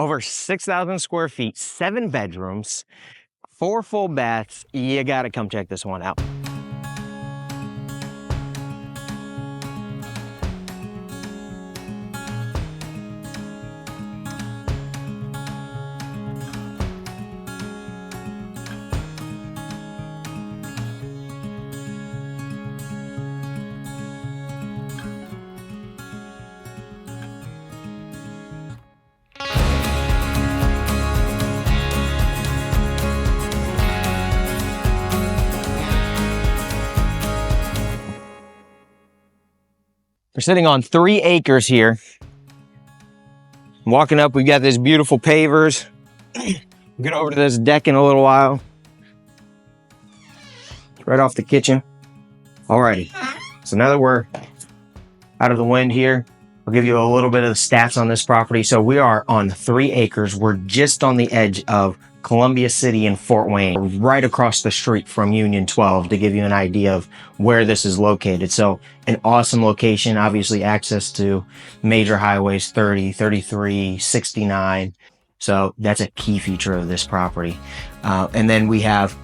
Over 6,000 square feet, 7 bedrooms, 4 full baths. You gotta come check this one out. We're sitting on 3 acres here. Walking up, we've got this beautiful pavers. We'll get over to this deck in a little while. Right off the kitchen. Alrighty, so now that we're out of the wind here, I'll give you a little bit of the stats on this property. So we are on 3 acres. We're just on the edge of Columbia City and Fort Wayne, right across the street from Union 12, to give you an idea of where this is located. So an awesome location, obviously access to major highways 30, 33, 69. So that's a key feature of this property. And then we have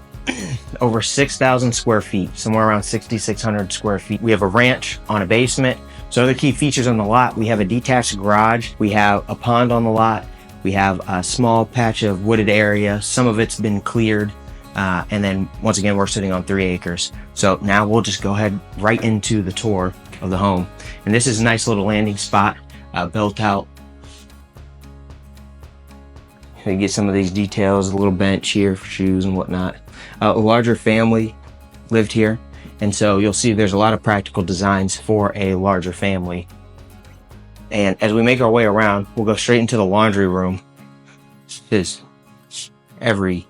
over 6,000 square feet, somewhere around 6,600 square feet. We have a ranch on a basement. So other key features on the lot, we have a detached garage. We have a pond on the lot. We have a small patch of wooded area. Some of it's been cleared. And then once again, we're sitting on 3 acres. So now we'll just go ahead right into the tour of the home. And this is a nice little landing spot built out. You get some of these details, a little bench here for shoes and whatnot. A larger family lived here. And so you'll see there's a lot of practical designs for a larger family. And as we make our way around, we'll go straight into the laundry room. This is every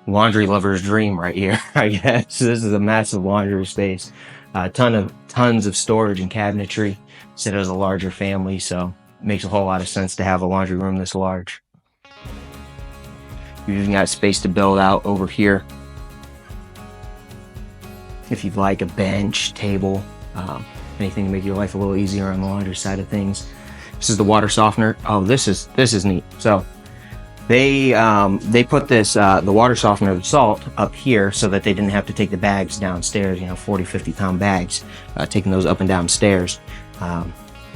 laundry lover's dream right here, I guess. This is a massive laundry space. Tons of storage and cabinetry. Said it was a larger family, so it makes a whole lot of sense to have a laundry room this large. You've even got space to build out over here. If you'd like a bench, table, anything to make your life a little easier on the laundry side of things. This is the water softener. Oh, this is neat. So they put this the water softener, the salt, up here so that they didn't have to take the bags downstairs, 40, 50 pound bags, taking those up and down stairs.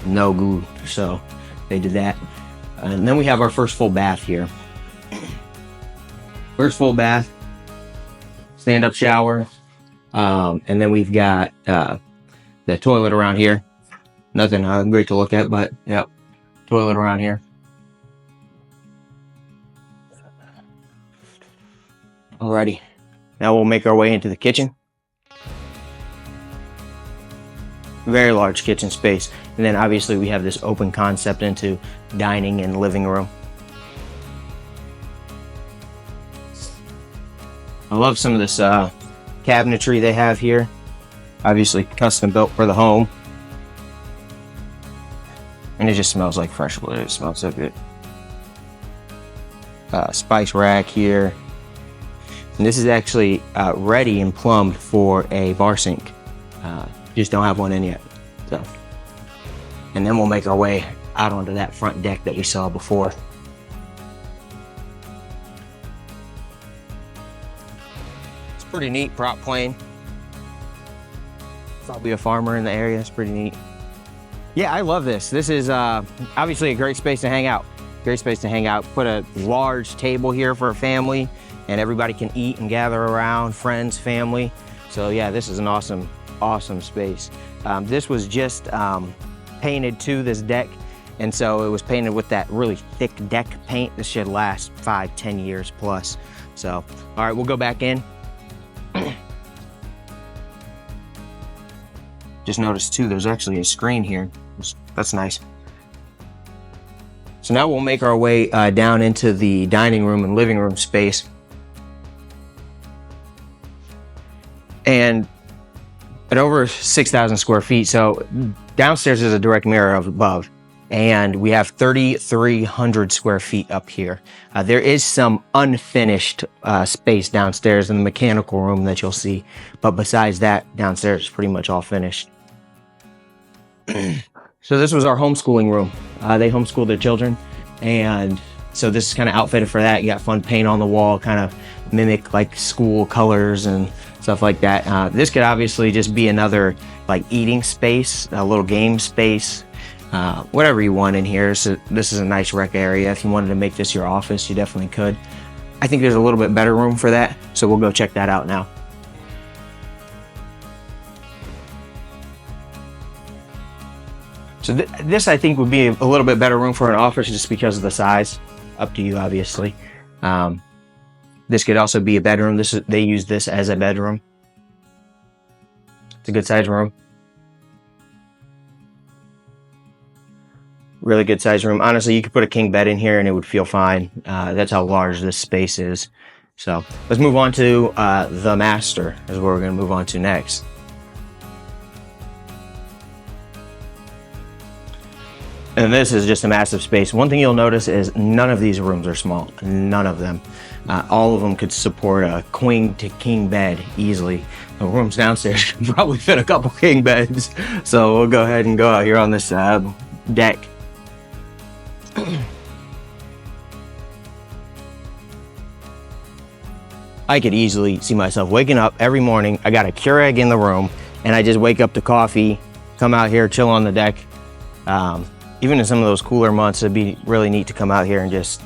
No glue, so they did that. And then we have our first full bath here. First full bath, stand-up shower, and then we've got the toilet around here. Nothing great to look at, but yep, toilet around here. Alrighty, now we'll make our way into the kitchen. Very large kitchen space, and then obviously we have this open concept into dining and living room. I love some of this cabinetry they have here. Obviously custom built for the home. And it just smells like fresh wood. It smells so good. Spice rack here. And this is actually ready and plumbed for a bar sink. Just don't have one in yet. So, and then we'll make our way out onto that front deck that we saw before. It's pretty neat, prop plane. Probably a farmer in the area. It's pretty neat. Yeah, I love this. This is obviously a great space to hang out. Great space to hang out. Put a large table here for a family, and everybody can eat and gather around, friends, family. So yeah, this is an awesome space. This was just painted to this deck, and so it was painted with that really thick deck paint. This should last 5-10 years plus. So, all right, we'll go back in. Just noticed too, there's actually a screen here. That's nice. So now we'll make our way down into the dining room and living room space. And at over 6,000 square feet, so downstairs is a direct mirror of above. And we have 3,300 square feet up here. There is some unfinished space downstairs in the mechanical room that you'll see. But besides that, downstairs is pretty much all finished. So this was our homeschooling room. They homeschool their children, and So this is kind of outfitted for that. You got fun paint on the wall, kind of mimic like school colors and stuff like that. This could obviously just be another like eating space, a little game space, whatever you want in here. So this is a nice rec area. If you wanted to make this your office, you definitely could. I think there's a little bit better room for that, so we'll go check that out now. So this I think would be a little bit better room for an office just because of the size. Up to you, obviously. This could also be a bedroom. They use this as a bedroom. It's a good size room. Really good size room. Honestly, you could put a king bed in here and it would feel fine. That's how large this space is. So let's move on to the master, is where we're going to move on to next. And this is just a massive space. One thing you'll notice is none of these rooms are small. None of them. All of them could support a queen to king bed easily. The rooms downstairs can probably fit a couple king beds. So we'll go ahead and go out here on this deck. I could easily see myself waking up every morning. I got a Keurig in the room and I just wake up to coffee, come out here, chill on the deck. Even in some of those cooler months, it'd be really neat to come out here and just,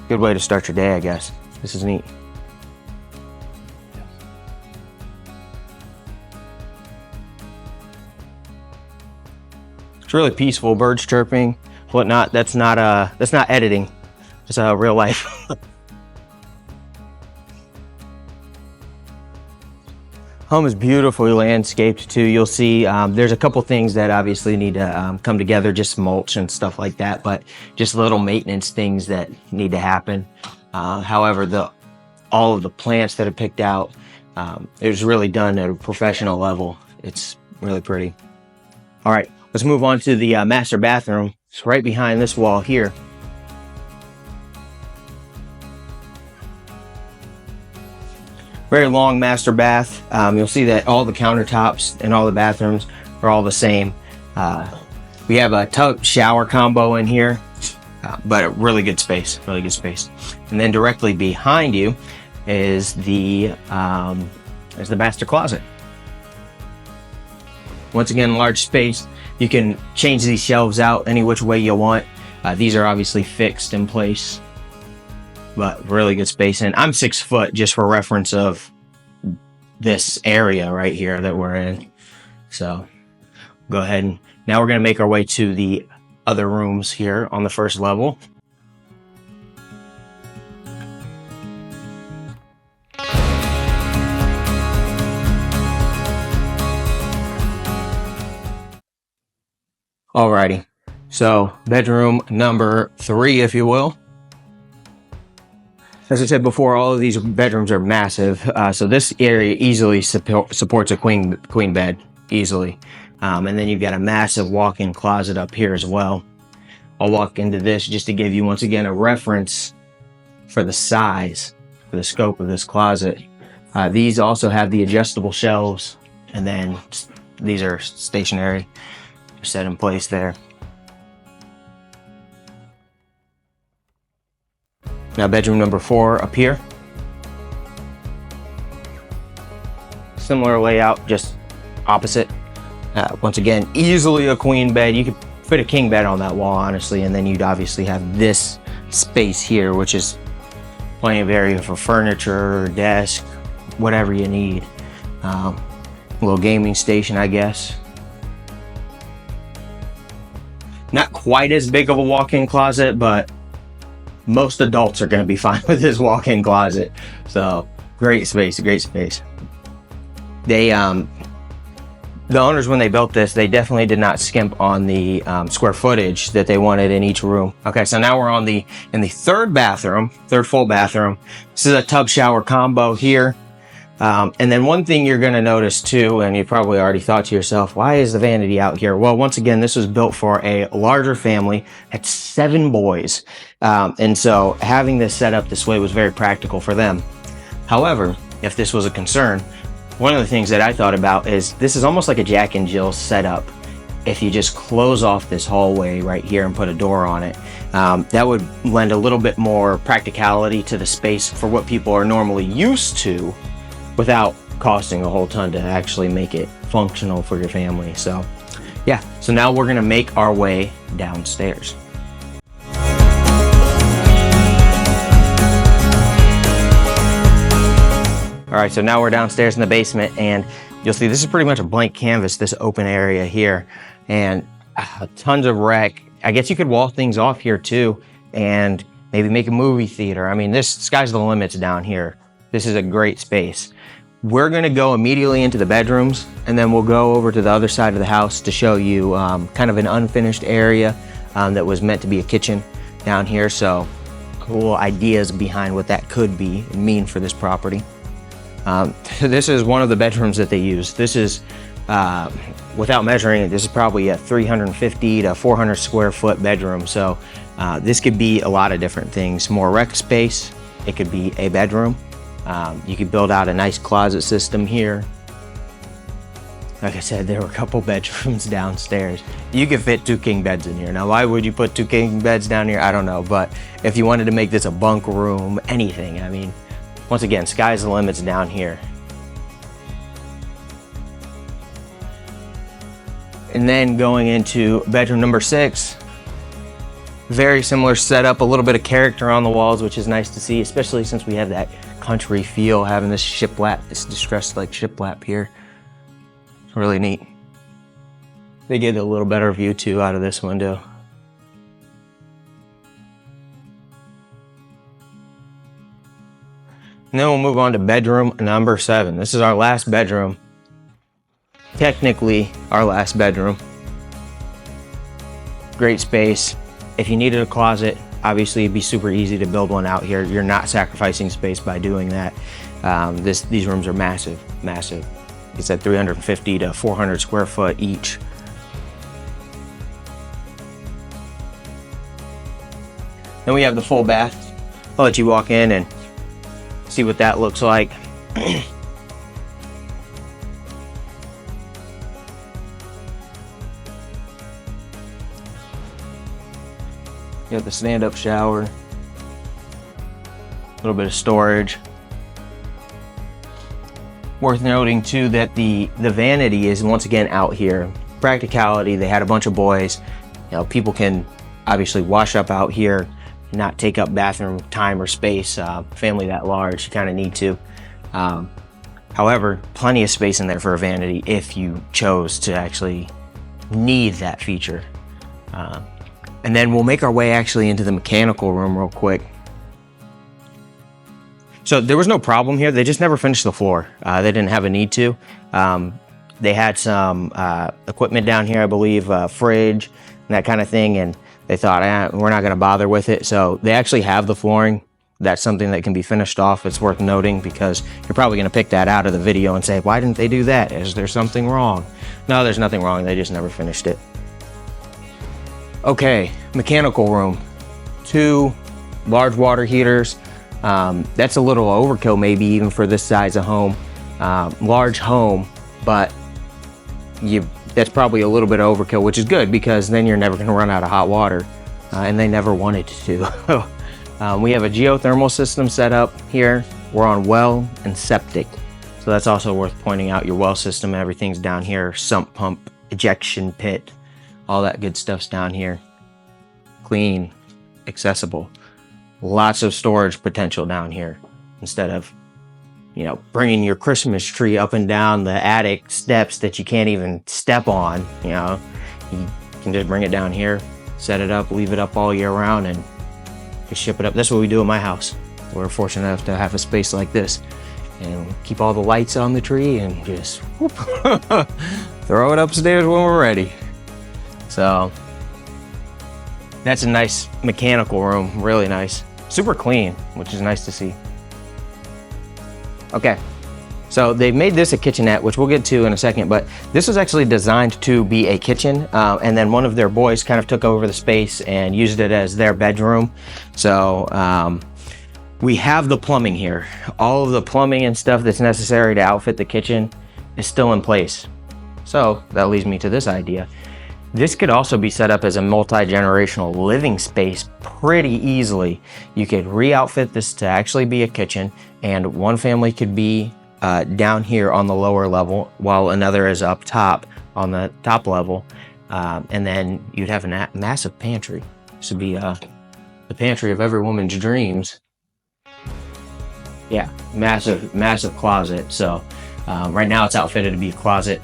good way to start your day, I guess. This is neat. It's really peaceful, birds chirping, whatnot. That's not editing. It's real life. Home is beautifully landscaped too. You'll see there's a couple things that obviously need to come together, just mulch and stuff like that, but just little maintenance things that need to happen. However, all of the plants that are picked out, it was really done at a professional level. It's really pretty. All right, let's move on to the master bathroom. It's right behind this wall here. Very long master bath. You'll see that all the countertops in all the bathrooms are all the same. We have a tub shower combo in here, but a really good space, really good space. And then directly behind you is the master closet. Once again, large space. You can change these shelves out any which way you want. These are obviously fixed in place, but really good space. And I'm 6 foot, just for reference of this area right here that we're in. So go ahead and now we're going to make our way to the other rooms here on the first level. Alrighty, so bedroom number 3, if you will. As I said before, all of these bedrooms are massive, so this area easily supports a queen bed, easily. And then you've got a massive walk-in closet up here as well. I'll walk into this just to give you, once again, a reference for the size, for the scope of this closet. These also have the adjustable shelves, and then these are stationary, set in place there. Now bedroom number 4 up here. Similar layout, just opposite. Once again, easily a queen bed. You could fit a king bed on that wall, honestly, and then you'd obviously have this space here, which is plenty of area for furniture, desk, whatever you need. A little gaming station, I guess. Not quite as big of a walk-in closet, but most adults are going to be fine with this walk-in closet. So great space, great space. They, the owners, when they built this, they definitely did not skimp on the square footage that they wanted in each room. Okay, so now we're in the third full bathroom. This is a tub shower combo here. And then one thing you're going to notice too, and you probably already thought to yourself, why is the vanity out here? Well, once again, this was built for a larger family, had 7 boys. And so having this set up this way was very practical for them. However, if this was a concern, one of the things that I thought about is this is almost like a Jack and Jill setup. if you just close off this hallway right here and put a door on it. That would lend a little bit more practicality to the space for what people are normally used to without costing a whole ton to actually make it functional for your family. So yeah, so now we're gonna make our way downstairs. All right, so now we're downstairs in the basement, and you'll see this is pretty much a blank canvas, this open area here, and tons of rec. I guess you could wall things off here too, and maybe make a movie theater. I mean, this sky's the limits down here. This is a great space. We're gonna go immediately into the bedrooms, and then we'll go over to the other side of the house to show you kind of an unfinished area that was meant to be a kitchen down here. So cool ideas behind what that could be and mean for this property. This is one of the bedrooms that they use. This is, without measuring it, this is probably a 350 to 400 square foot bedroom. So this could be a lot of different things. More rec space, it could be a bedroom. You could build out a nice closet system here. Like I said, there were a couple bedrooms downstairs. You could fit 2 king beds in here. Now, why would you put 2 king beds down here? I don't know, but if you wanted to make this a bunk room, anything, I mean, once again, sky's the limits down here. And then going into bedroom number 6, very similar setup, a little bit of character on the walls, which is nice to see, especially since we have that country feel, having this shiplap, this distressed like shiplap here. It's really neat. They get a little better view too out of this window. And then we'll move on to bedroom number 7. This is our last bedroom. Technically, our last bedroom. Great space. If you needed a closet, obviously it'd be super easy to build one out here. You're not sacrificing space by doing that. These rooms are massive, massive. It's at 350 to 400 square foot each. Then we have the full bath. I'll let you walk in and see what that looks like. You have the stand-up shower, a little bit of storage. Worth noting too that the vanity is once again out here. Practicality, they had a bunch of boys. You know, people can obviously wash up out here, not take up bathroom time or space. Family that large, you kind of need to. However, plenty of space in there for a vanity if you chose to actually need that feature. And then we'll make our way actually into the mechanical room real quick. So there was no problem here. They just never finished the floor. They didn't have a need to. They had some equipment down here, I believe, fridge and that kind of thing. And they thought, we're not gonna bother with it. So they actually have the flooring. That's something that can be finished off. It's worth noting because you're probably gonna pick that out of the video and say, why didn't they do that? Is there something wrong? No, there's nothing wrong. They just never finished it. Okay, mechanical room. 2 large water heaters. That's a little overkill maybe even for this size of home. Large home, but that's probably a little bit of overkill, which is good because then you're never gonna run out of hot water. And they never wanted to. We have a geothermal system set up here. We're on well and septic. So that's also worth pointing out. Your well system, everything's down here. Sump pump, ejection pit, all that good stuff's down here. Clean, accessible. Lots of storage potential down here. Instead of, you know, bringing your Christmas tree up and down the attic steps that you can't even step on, you know, you can just bring it down here, set it up, leave it up all year round, and just ship it up. That's what we do at my house. We're fortunate enough to have a space like this and keep all the lights on the tree and just whoop, throw it upstairs when we're ready. So that's a nice mechanical room, really nice. Super clean, which is nice to see. Okay, so they've made this a kitchenette, which we'll get to in a second, but this was actually designed to be a kitchen, and then one of their boys kind of took over the space and used it as their bedroom. So we have the plumbing here. All of the plumbing and stuff that's necessary to outfit the kitchen is still in place. So that leads me to this idea. This could also be set up as a multi-generational living space pretty easily. You could re-outfit this to actually be a kitchen, and one family could be down here on the lower level while another is up top on the top level. And then you'd have a massive pantry. This would be the pantry of every woman's dreams. Yeah, massive closet. So right now it's outfitted to be a closet.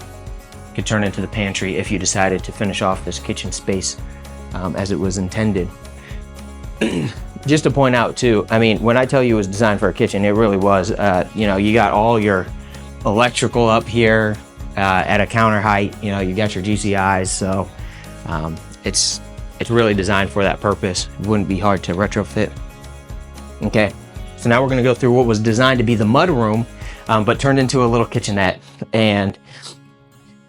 Could turn into the pantry if you decided to finish off this kitchen space as it was intended. Just to point out too, I mean, when I tell you it was designed for a kitchen, it really was. You know, you got all your electrical up here at a counter height. You know, you got your GCIs, so it's really designed for that purpose. It wouldn't be hard to retrofit. Okay, so now we're gonna go through what was designed to be the mudroom, but turned into a little kitchenette. And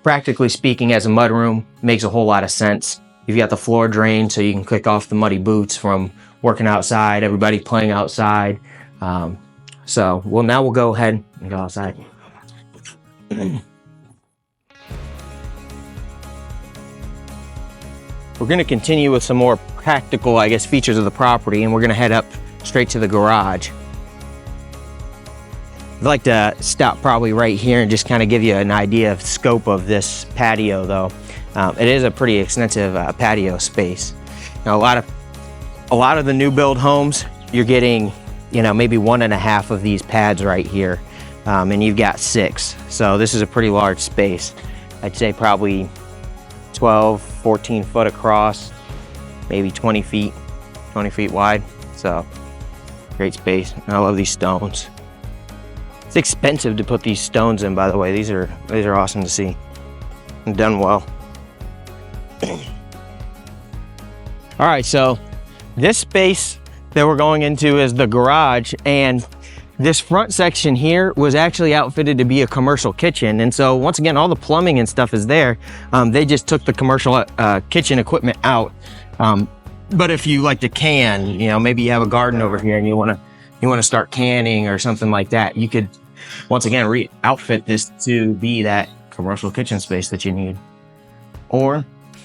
practically speaking, as a mudroom, makes a whole lot of sense. You've got the floor drain, so you can kick off the muddy boots from working outside, everybody playing outside. So, well, now we'll go ahead and go outside. We're gonna continue with some more practical, I guess, features of the property, and we're gonna head up straight to the garage. I'd like to stop probably right here and just kind of give you an idea of scope of this patio, though. It is a pretty extensive patio space. Now, a lot of the new build homes, you're getting, you know, maybe 1.5 of these pads right here, and you've got 6. So this is a pretty large space. I'd say probably 12, 14 foot across, maybe 20 feet wide. So great space. I love these stones. It's expensive to put these stones in, by the way. These are awesome to see and done well. All right, so this space that we're going into is the garage, and this front section here was actually outfitted to be a commercial kitchen. And so once again, all the plumbing and stuff is there. They just took the commercial kitchen equipment out. But if you like to can, you know, maybe you have a garden over here and you want to start canning or something like that, you could once again re-outfit this to be that commercial kitchen space that you need. Or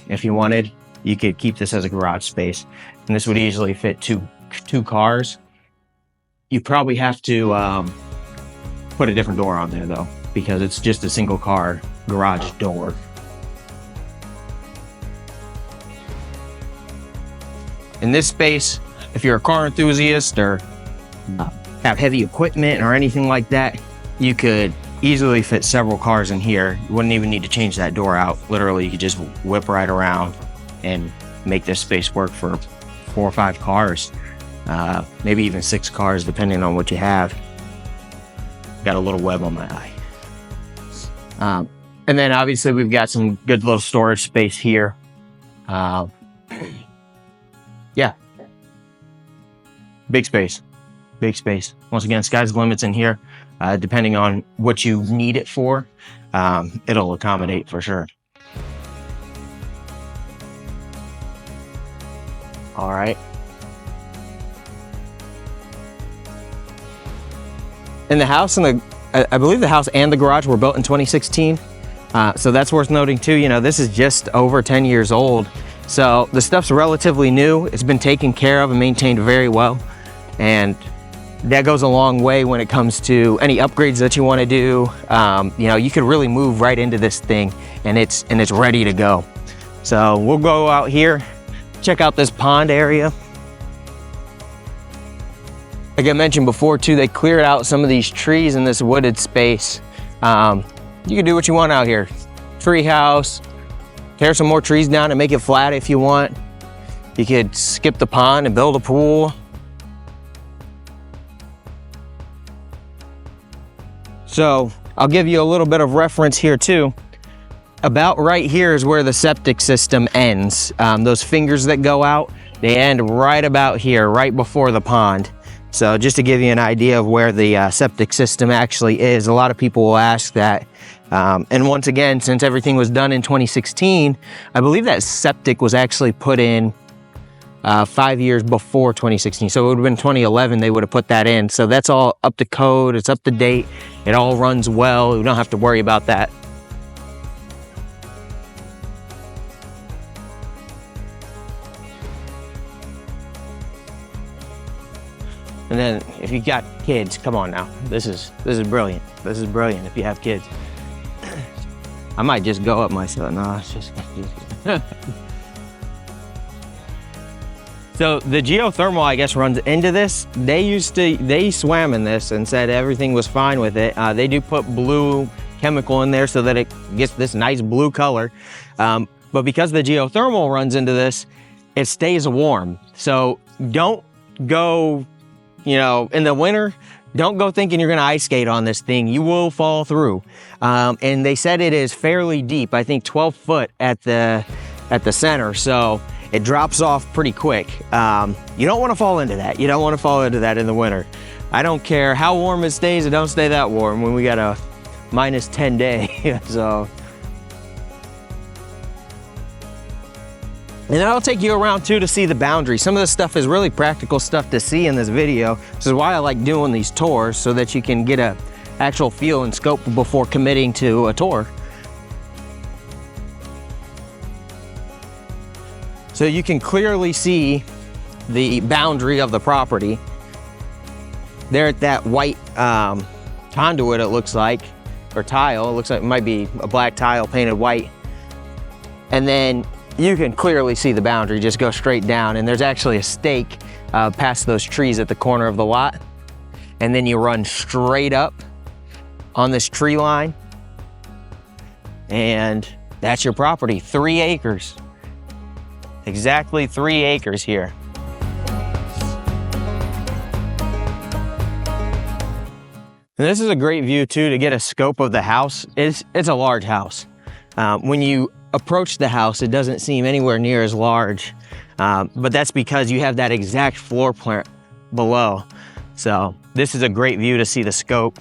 if you wanted, you could keep this as a garage space, and this would easily fit two cars. You probably have to put a different door on there though, because it's just a single car garage door. In this space, if you're a car enthusiast or have heavy equipment or anything like that, you could easily fit several cars in here. You wouldn't even need to change that door out. Literally, you could just whip right around and make this space work for 4 or 5 cars, maybe even 6 cars, depending on what you have. Got a little web on my eye. And then obviously we've got some good little storage space here. Yeah, big space. Once again, sky's the limits in here. Depending on what you need it for, it'll accommodate for sure. All right. And the house and I believe the house and the garage were built in 2016. So that's worth noting too. You know, this is just over 10 years old. So the stuff's relatively new. It's been taken care of and maintained very well. And that goes a long way when it comes to any upgrades that you want to do. You know, you could really move right into this thing and it's ready to go. So we'll go out here, check out this pond area. Like I mentioned before too, they cleared out some of these trees in this wooded space. You can do what you want out here. Tree house, tear some more trees down and make it flat if you want. You could skip the pond and build a pool. So I'll give you a little bit of reference here too. About right here is where the septic system ends. Those fingers that go out, they end right about here, right before the pond. So just to give you an idea of where the septic system actually is, a lot of people will ask that. And once again, since everything was done in 2016, I believe that septic was actually put in 5 years before 2016. So it would have been 2011 they would have put that in. So that's all up to code, it's up to date, it all runs well, we don't have to worry about that. And then if you got kids, come on now. This is brilliant. This is brilliant if you have kids. I might just go up myself. No, it's just So the geothermal, I guess, runs into this. They swam in this and said everything was fine with it. They do put blue chemical in there so that it gets this nice blue color. But because the geothermal runs into this, it stays warm. So don't go, you know, in the winter, don't go thinking you're gonna ice skate on this thing. You will fall through. And they said it is fairly deep, I think 12 foot at the center. So it drops off pretty quick. You don't wanna fall into that. You don't wanna fall into that in the winter. I don't care how warm it stays, it don't stay that warm when we got a -10 day, so. And then I'll take you around too to see the boundary. Some of this stuff is really practical stuff to see in this video. This is why I like doing these tours, so that you can get a actual feel and scope before committing to a tour. So you can clearly see the boundary of the property. There at that white conduit, it looks like, or tile. It looks like it might be a black tile painted white. And then you can clearly see the boundary, just go straight down. And there's actually a stake past those trees at the corner of the lot. And then you run straight up on this tree line. And that's your property, 3 acres. Exactly 3 acres here. And this is a great view too to get a scope of the house. It's a large house. When you approach the house, it doesn't seem anywhere near as large, but that's because you have that exact floor plan below. So this is a great view to see the scope.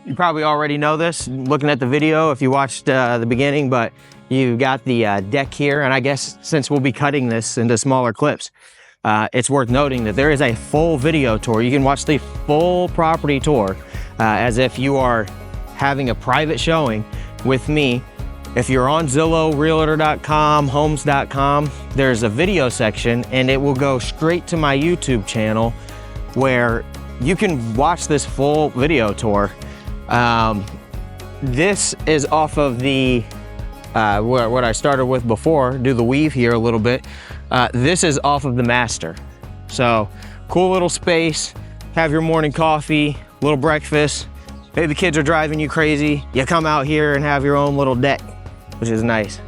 You probably already know this looking at the video if you watched the beginning, but you've got the deck here, and I guess since we'll be cutting this into smaller clips, it's worth noting that there is a full video tour. You can watch the full property tour as if you are having a private showing with me. If you're on Zillow, Realtor.com, Homes.com, there's a video section, and it will go straight to my YouTube channel where you can watch this full video tour. This is off of the, what I started with before, do the weave here a little bit. This is off of the master. So cool little space, have your morning coffee, little breakfast. Maybe the kids are driving you crazy. You come out here and have your own little deck, which is nice.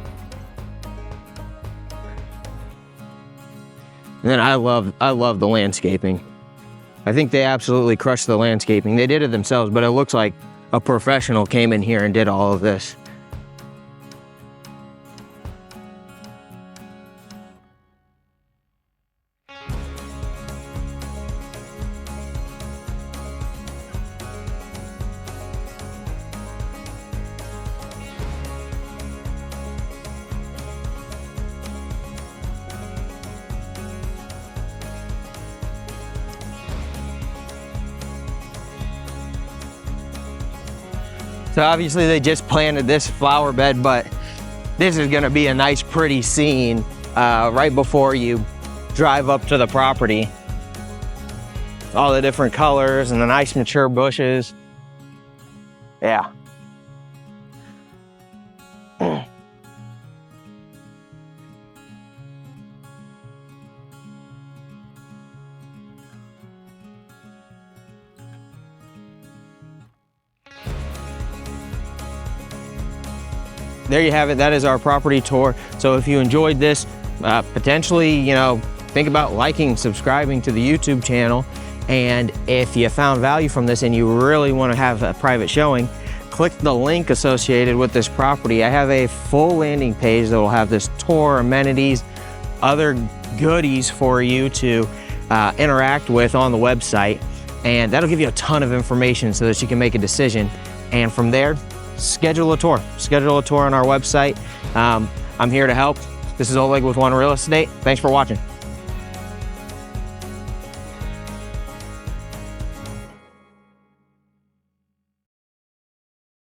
And then I love the landscaping. I think they absolutely crushed the landscaping. They did it themselves, but it looks like a professional came in here and did all of this. So obviously they just planted this flower bed, but this is gonna be a nice pretty scene right before you drive up to the property. All the different colors and the nice mature bushes. Yeah. There you have it. That is our property tour. So if you enjoyed this, potentially, you know, think about liking, subscribing to the YouTube channel. And if you found value from this and you really want to have a private showing, click the link associated with this property. I have a full landing page that will have this tour, amenities, other goodies for you to interact with on the website. And that'll give you a ton of information so that you can make a decision. And from there, schedule a tour. Schedule a tour on our website. I'm here to help. This is Oleg with One Real Estate. Thanks for watching.